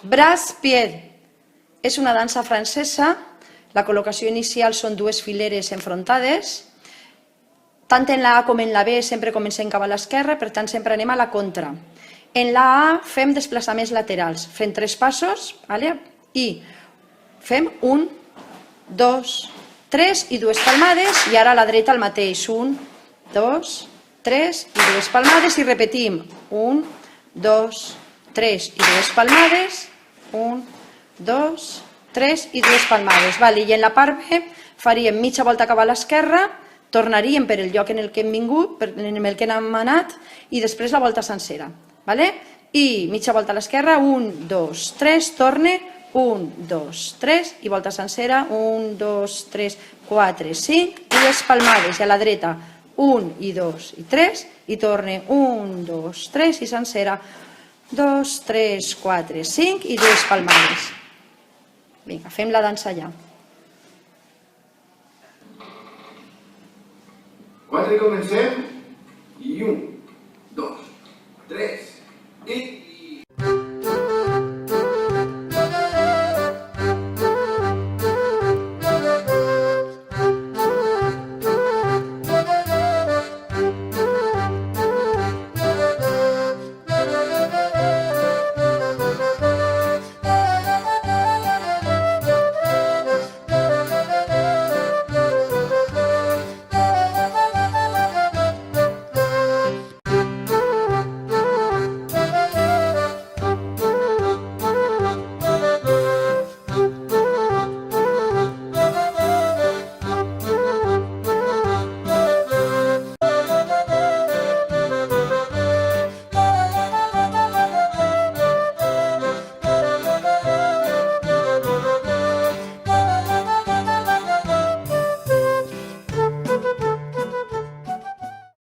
Brasse-pied. És una dansa francesa. La col·locació inicial són dues fileres enfrontades. Tant en la A com en la B sempre comencem cap a l'esquerra, per tant sempre anem a la contra. En la A fem desplaçaments laterals, fem 3 passos i fem 1, 2, 3 i 2 palmades, i ara a la dreta el mateix, 1, 2, 3 i 2 palmades, i repetim 1, 2, 3 i 2 palmades, 1, 2, 3 i 2 palmades. I en la part B faríem mitja volta cap a l'esquerra, tornaríem per el lloc en el que hem vingut, en el que hem anat, i després la volta sencera. I mitja volta a l'esquerra, 1, 2, 3, torne, 1, 2, 3, i volta sencera, 1, 2, 3, 4, 5, i les palmades, i a la dreta, 1, i 2, i 3, i torne, 1, 2, 3, i sencera, 2, 3, 4, 5, i 2 palmades. Vinga, fem la dansa ja. 4 i comencem, i 1.